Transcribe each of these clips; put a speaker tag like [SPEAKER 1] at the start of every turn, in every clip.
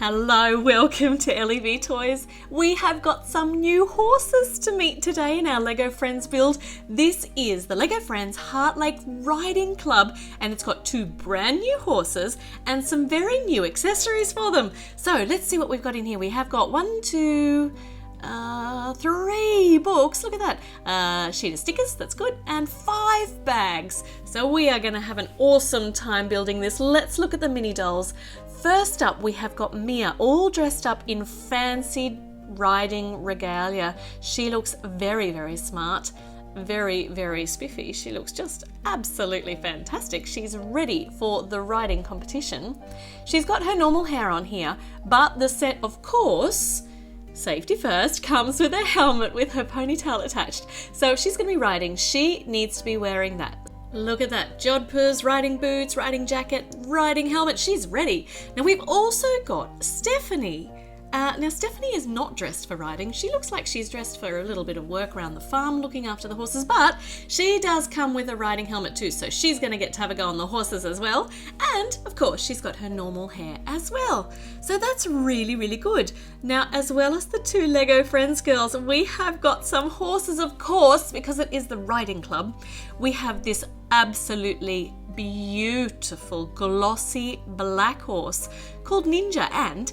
[SPEAKER 1] Hello, welcome to LEV Toys. We have got some new horses to meet today in our LEGO Friends build. This is the LEGO Friends Heartlake Riding Club, and it's got two brand new horses and some very new accessories for them. So let's see what we've got in here. We have got 3 books, look at that, sheet of stickers, that's good, and 5 bags. So we are going to have an awesome time building this. Let's look at the mini dolls. First up, we have got Mia, all dressed up in fancy riding regalia. She looks very, very smart, very, very spiffy. She looks just absolutely fantastic. She's ready for the riding competition. She's got her normal hair on here, but the set, of course, safety first, comes with a helmet with her ponytail attached. So if she's going to be riding, she needs to be wearing that. Look at that, jodhpurs, riding boots, riding jacket, riding helmet, she's ready. Now we've also got Stephanie. Now Stephanie is not dressed for riding. She looks like she's dressed for a little bit of work around the farm looking after the horses, but she does come with a riding helmet too, so she's going to get to have a go on the horses as well. And of course she's got her normal hair as well. So that's really, really good. Now, as well as the two LEGO Friends girls, we have got some horses, of course, because it is the riding club. We have this absolutely beautiful glossy black horse called Ninja, and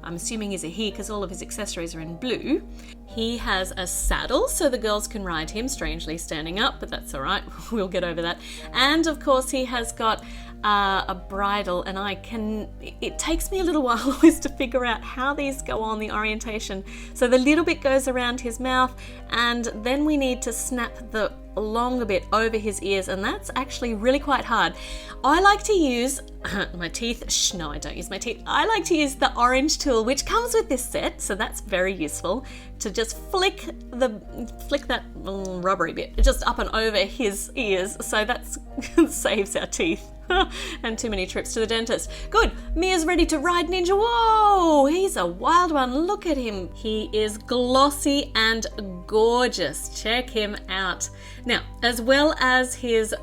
[SPEAKER 1] I'm assuming he's a he because all of his accessories are in blue. He has a saddle so the girls can ride him, strangely standing up, but that's all right, we'll get over that. And of course he has got a bridle, and it takes me a little while always to figure out how these go on, the orientation. So the little bit goes around his mouth, and then we need to snap the longer bit over his ears, and that's actually really quite hard. I like to use my teeth. No, I don't use my teeth. I like to use the orange tool, which comes with this set, so that's very useful, to just flick that rubbery bit just up and over his ears, so that saves our teeth and too many trips to the dentist. Good, Mia's ready to ride Ninja. Whoa, he's a wild one. Look at him. He is glossy and gorgeous. Check him out. Now, as well as his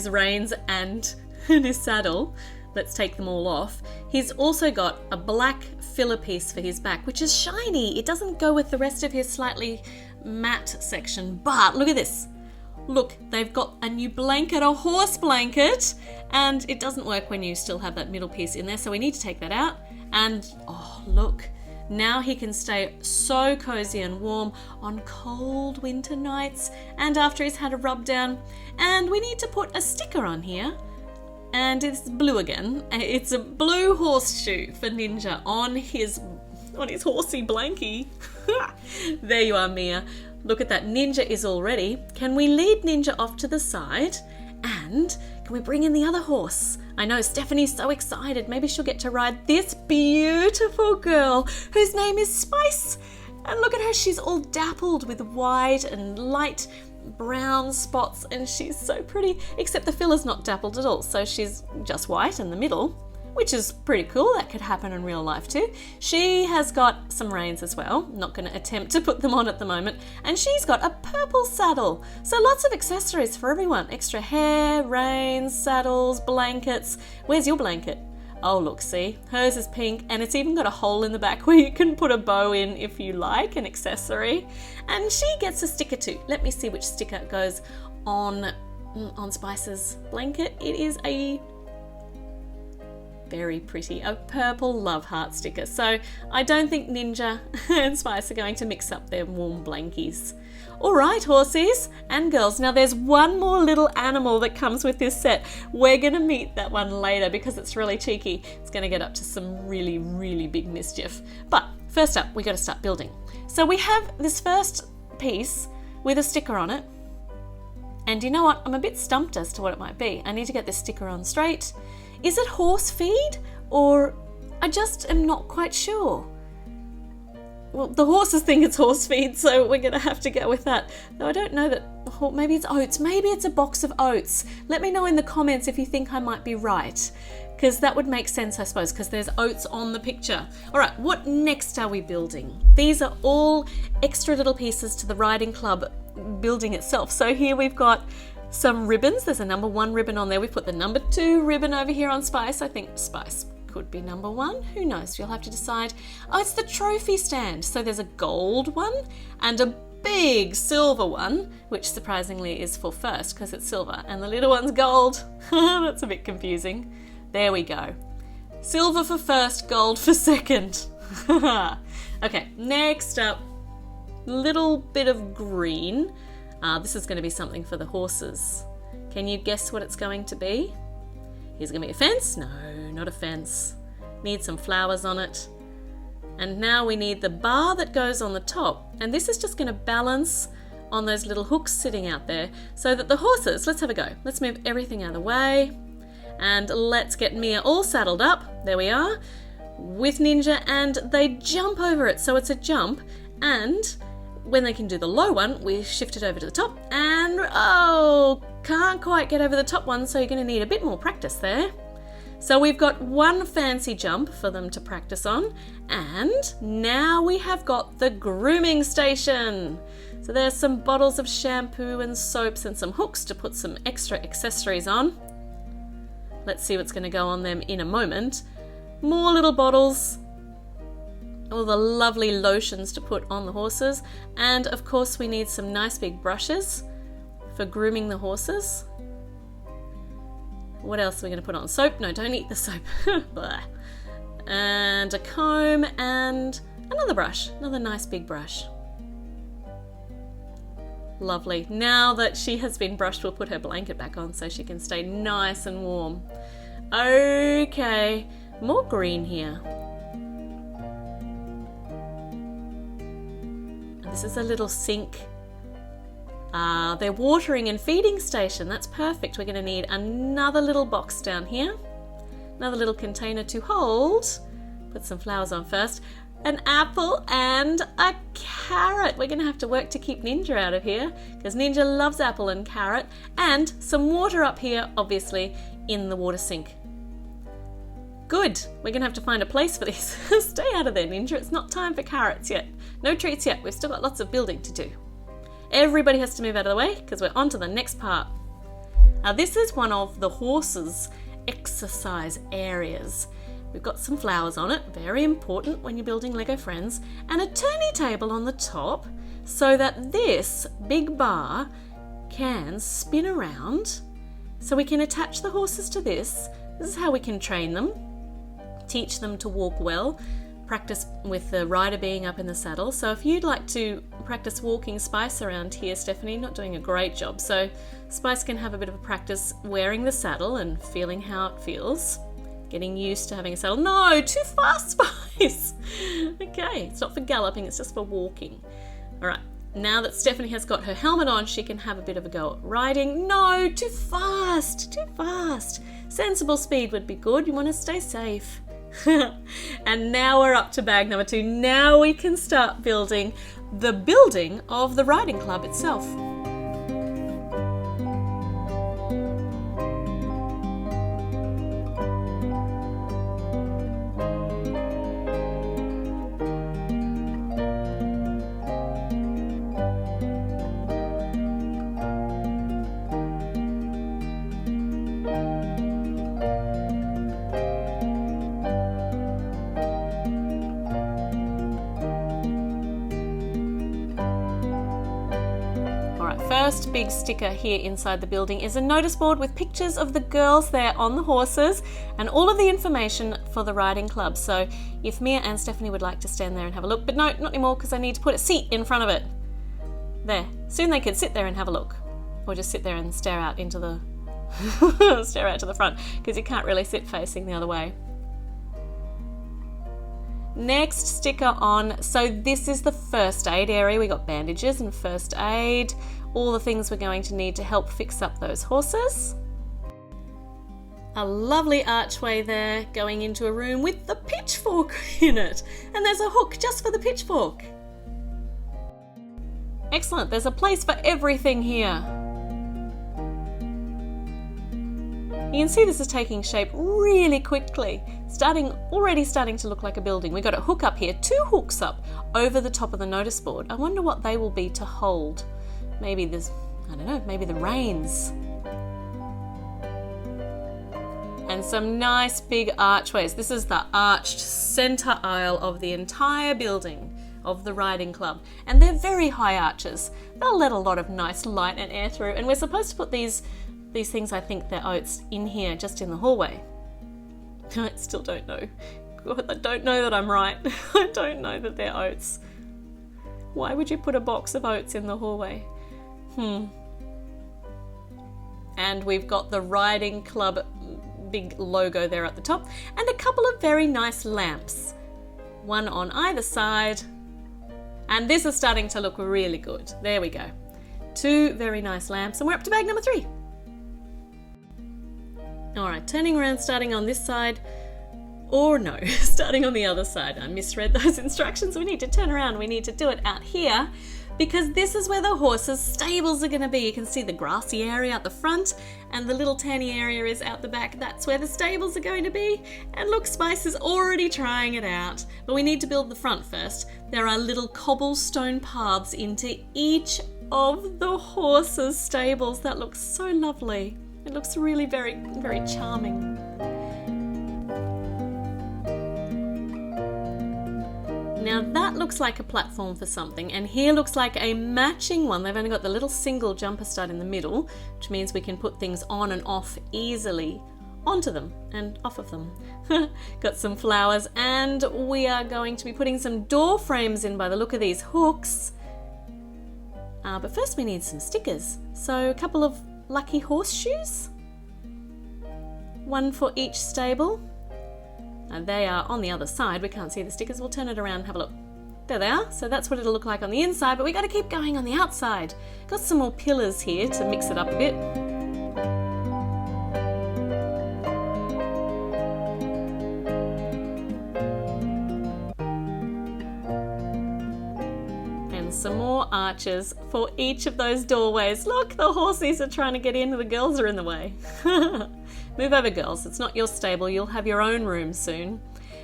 [SPEAKER 1] reins and his saddle, let's take them all off. He's also got a black filler piece for his back, which is shiny. It doesn't go with the rest of his slightly matte section, but look at this. Look, they've got a new blanket, a horse blanket, and it doesn't work when you still have that middle piece in there, so we need to take that out. And oh, look, now he can stay so cozy and warm on cold winter nights and after he's had a rub down. And we need to put a sticker on here, and it's blue again. It's a blue horseshoe for Ninja on his horsey blankie. There you are, Mia. Look at that, Ninja is all ready. Can we lead Ninja off to the side? And can we bring in the other horse? I know Stephanie's so excited. Maybe she'll get to ride this beautiful girl whose name is Spice. And look at her, she's all dappled with white and light brown spots, and she's so pretty, except the filler's not dappled at all, so she's just white in the middle, which is pretty cool. That could happen in real life too. She has got some reins as well. Not going to attempt to put them on at the moment. And she's got a purple saddle. So lots of accessories for everyone. Extra hair, reins, saddles, blankets. Where's your blanket? Oh, look, see? Hers is pink, and it's even got a hole in the back where you can put a bow in if you like, an accessory. And she gets a sticker too. Let me see which sticker goes on Spice's blanket. It is a very pretty, a purple love heart sticker. So I don't think Ninja and Spice are going to mix up their warm blankies. All right, horsies and girls. Now there's one more little animal that comes with this set. We're going to meet that one later because it's really cheeky. It's going to get up to some really, really big mischief. But first up, we got to start building. So we have this first piece with a sticker on it. And you know what? I'm a bit stumped as to what it might be. I need to get this sticker on straight. Is it horse feed, or I just am not quite sure. Well, the horses think it's horse feed, so we're going to have to go with that. Though I don't know that, maybe it's oats. Maybe it's a box of oats. Let me know in the comments if you think I might be right, because that would make sense, I suppose, because there's oats on the picture. All right, what next are we building? These are all extra little pieces to the riding club building itself. So here we've got some ribbons. There's a number 1 ribbon on there. We've put the number 2 ribbon over here on Spice. I think Spice could be number 1. Who knows? You'll have to decide. Oh, it's the trophy stand. So there's a gold one and a big silver one, which surprisingly is for first because it's silver, and the little one's gold. That's a bit confusing. There we go. Silver for first, gold for second. Okay, next up, little bit of green. This is going to be something for the horses. Can you guess what it's going to be? Here's going to be a fence? No, not a fence. Need some flowers on it. And now we need the bar that goes on the top. And this is just going to balance on those little hooks sitting out there so that the horses, let's have a go. Let's move everything out of the way. And let's get Mia all saddled up. There we are. With Ninja, and they jump over it. So it's a jump. And when they can do the low one, we shift it over to the top. And oh, can't quite get over the top one, so you're going to need a bit more practice there. So we've got one fancy jump for them to practice on, and now we have got the grooming station. So there's some bottles of shampoo and soaps and some hooks to put some extra accessories on. Let's see what's going to go on them in a moment. More little bottles, all the lovely lotions to put on the horses, and of course we need some nice big brushes for grooming the horses. What else are we going to put on? Soap? No, don't eat the soap. And a comb and another brush, another nice big brush. Lovely. Now that she has been brushed, we'll put her blanket back on so she can stay nice and warm. Okay, more green here. This is a little sink. Their watering and feeding station. That's perfect. We're going to need another little box down here. Another little container to hold. Put some flowers on first. An apple and a carrot. We're going to have to work to keep Ninja out of here because Ninja loves apple and carrot. And some water up here, obviously, in the water sink. Good. We're going to have to find a place for this. Stay out of there, Ninja. It's not time for carrots yet. No treats yet. We've still got lots of building to do. Everybody has to move out of the way because we're on to the next part. Now this is one of the horses' exercise areas. We've got some flowers on it, very important when you're building Lego Friends, and a turny table on the top so that this big bar can spin around. So we can attach the horses to this. This is how we can train them, teach them to walk well, practice with the rider being up in the saddle. So if you'd like to practice walking Spice around here, Stephanie, not doing a great job. So Spice can have a bit of a practice wearing the saddle and feeling how it feels. Getting used to having a saddle. No, too fast, Spice. Okay, it's not for galloping, it's just for walking. All right, now that Stephanie has got her helmet on, she can have a bit of a go at riding. No, too fast, too fast. Sensible speed would be good. You want to stay safe. And now we're up to bag number 2. Now we can start building the building of the riding club itself. First big sticker here inside the building is a notice board with pictures of the girls there on the horses and all of the information for the riding club. So if Mia and Stephanie would like to stand there and have a look, but no, not anymore because I need to put a seat in front of it. There, soon they could sit there and have a look, or just sit there and stare out into the stare out to the front because you can't really sit facing the other way. Next sticker on, so this is the first aid area. We got bandages and first aid, all the things we're going to need to help fix up those horses. A lovely archway there going into a room with the pitchfork in it, and there's a hook just for the pitchfork. Excellent, there's a place for everything here. You can see this is taking shape really quickly, already starting to look like a building. We've got a hook up here, 2 hooks up over the top of the notice board. I wonder what they will be to hold. Maybe there's, I don't know, maybe the reins. And some nice big archways. This is the arched center aisle of the entire building of the riding club. And they're very high arches. They'll let a lot of nice light and air through. And we're supposed to put these things, I think they're oats, in here, just in the hallway. I still don't know. God, I don't know that I'm right. I don't know that they're oats. Why would you put a box of oats in the hallway? And we've got the riding club big logo there at the top, and a couple of very nice lamps. One on either side. And this is starting to look really good. There we go. 2 very nice lamps, and we're up to bag number 3. Alright, turning around, starting on this side. Or no, starting on the other side. I misread those instructions. We need to turn around. We need to do it out here because this is where the horses' stables are going to be. You can see the grassy area at the front and the little tanny area is out the back. That's where the stables are going to be. And look, Spice is already trying it out. But we need to build the front first. There are little cobblestone paths into each of the horses' stables. That looks so lovely. It looks really very, very charming. Now that looks like a platform for something, and here looks like a matching one. They've only got the little single jumper stud in the middle, which means we can put things on and off easily onto them and off of them. Got some flowers, and we are going to be putting some door frames in by the look of these hooks. But first we need some stickers. So a couple of lucky horseshoes. One for each stable. And they are on the other side. We can't see the stickers. We'll turn it around and have a look. There they are. So that's what it'll look like on the inside, but we got to keep going on the outside. Got some more pillars here to mix it up a bit. And some more arches for each of those doorways. Look, the horsies are trying to get in. The girls are in the way. Move over, girls. It's not your stable. You'll have your own room soon.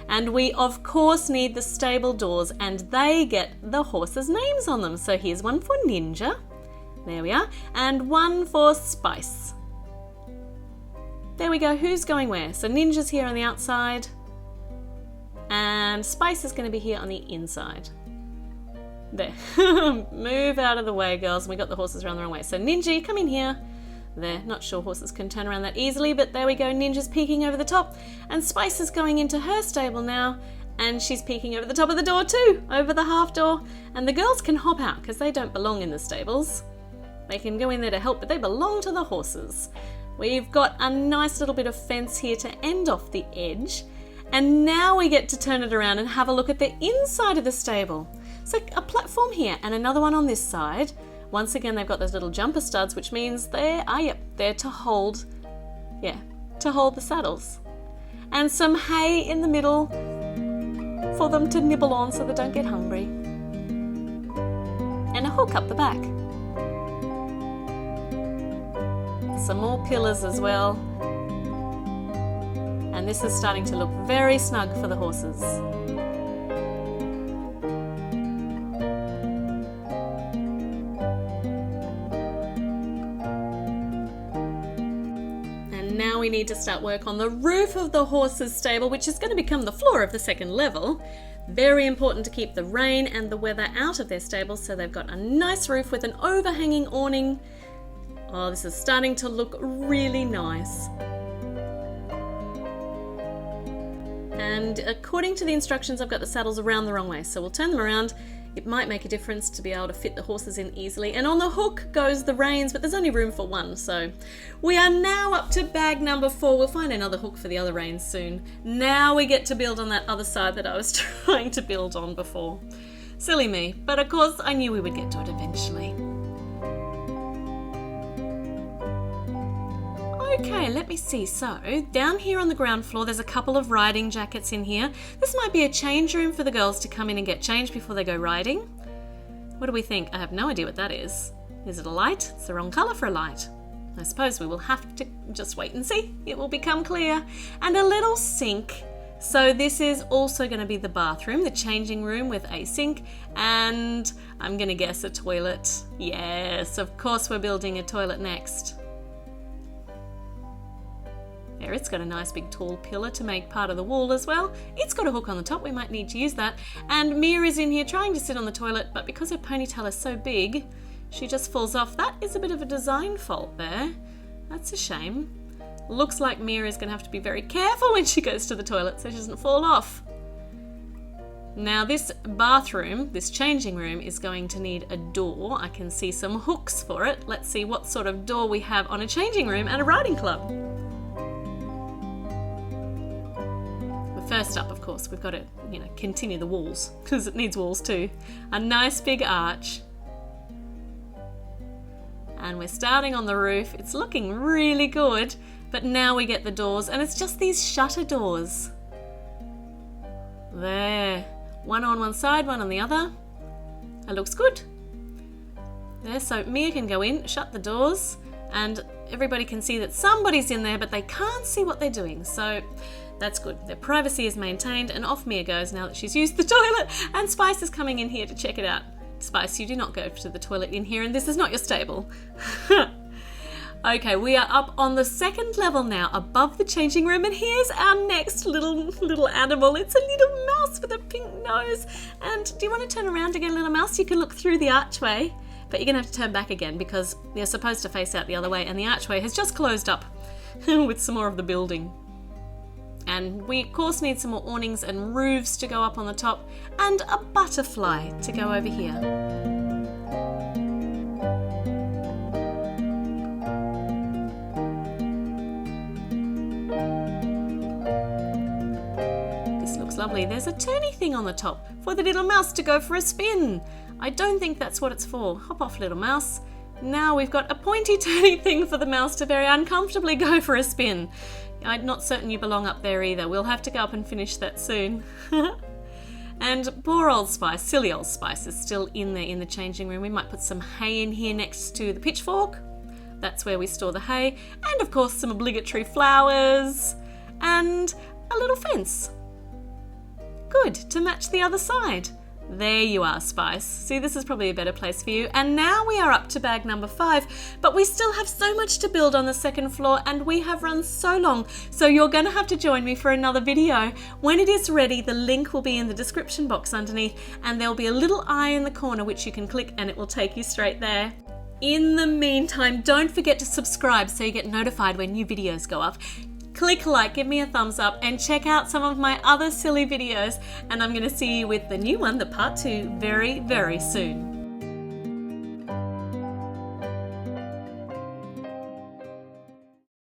[SPEAKER 1] And we, of course, need the stable doors, and they get the horses' names on them. So here's one for Ninja. There we are. And one for Spice. There we go. Who's going where? So Ninja's here on the outside. And Spice is going to be here on the inside. There. Move out of the way, girls. We got the horses around the wrong way. So Ninja, come in here. There, not sure horses can turn around that easily, but there we go. Ninja's peeking over the top, and Spice is going into her stable now, and she's peeking over the top of the door too, over the half door. And the girls can hop out because they don't belong in the stables. They can go in there to help, but they belong to the horses. We've got a nice little bit of fence here to end off the edge, and now we get to turn it around and have a look at the inside of the stable. So a platform here and another one on this side. Once again, they've got those little jumper studs, which means they're to hold the saddles. And some hay in the middle for them to nibble on so they don't get hungry. And a hook up the back. Some more pillars as well. And this is starting to look very snug for the horses. Now we need to start work on the roof of the horses' stable, which is going to become the floor of the second level. Very important to keep the rain and the weather out of their stables, so they've got a nice roof with an overhanging awning. Oh, this is starting to look really nice. And according to the instructions, I've got the saddles around the wrong way, so we'll turn them around. It might make a difference to be able to fit the horses in easily. And on the hook goes the reins, but there's only room for one. So we are now up to bag number 4. We'll find another hook for the other reins soon. Now we get to build on that other side that I was trying to build on before. Silly me. But of course, I knew we would get to it eventually. Okay, let me see. So, down here on the ground floor, there's a couple of riding jackets in here. This might be a change room for the girls to come in and get changed before they go riding. What do we think? I have no idea what that is. Is it a light? It's the wrong colour for a light. I suppose we will have to just wait and see. It will become clear. And a little sink. So this is also going to be the bathroom, the changing room with a sink, and I'm going to guess a toilet. Yes, of course we're building a toilet next. There, it's got a nice big tall pillar to make part of the wall as well. It's got a hook on the top, we might need to use that. And Mia is in here trying to sit on the toilet, but because her ponytail is so big, she just falls off. That is a bit of a design fault there. That's a shame. Looks like Mia is going to have to be very careful when she goes to the toilet so she doesn't fall off. Now this bathroom, this changing room, is going to need a door. I can see some hooks for it. Let's see what sort of door we have on a changing room at a riding club. But first up, of course, we've got to, continue the walls, because it needs walls too. A nice big arch. And we're starting on the roof. It's looking really good, but now we get the doors, and it's just these shutter doors. There. One on one side, one on the other. That looks good. There, so Mia can go in, shut the doors, and everybody can see that somebody's in there, but they can't see what they're doing. So that's good. Their privacy is maintained, and off Mia goes now that she's used the toilet, and Spice is coming in here to check it out. Spice, you do not go to the toilet in here, and this is not your stable. Okay, we are up on the second level now, above the changing room, and here's our next little animal. It's a little mouse with a pink nose. And do you want to turn around to get a little mouse? You can look through the archway, but you're going to have to turn back again because you're supposed to face out the other way, and the archway has just closed up with some more of the building. And we, of course, need some more awnings and roofs to go up on the top, and a butterfly to go over here. Lovely. There's a turny thing on the top for the little mouse to go for a spin. I don't think that's what it's for. Hop off, little mouse. Now we've got a pointy turny thing for the mouse to very uncomfortably go for a spin. I'm not certain you belong up there either. We'll have to go up and finish that soon. And poor old Spice, silly old Spice, is still in there in the changing room. We might put some hay in here next to the pitchfork. That's where we store the hay. And of course some obligatory flowers and a little fence. Good, to match the other side. There you are, Spice. See, this is probably a better place for you. And now we are up to bag number 5, but we still have so much to build on the second floor, and we have run so long, so you're going to have to join me for another video. When it is ready, the link will be in the description box underneath, and there'll be a little eye in the corner which you can click and it will take you straight there. In the meantime, don't forget to subscribe so you get notified when new videos go up. Click like, give me a thumbs up, and check out some of my other silly videos, and I'm going to see you with the new one, the part 2, very, very soon.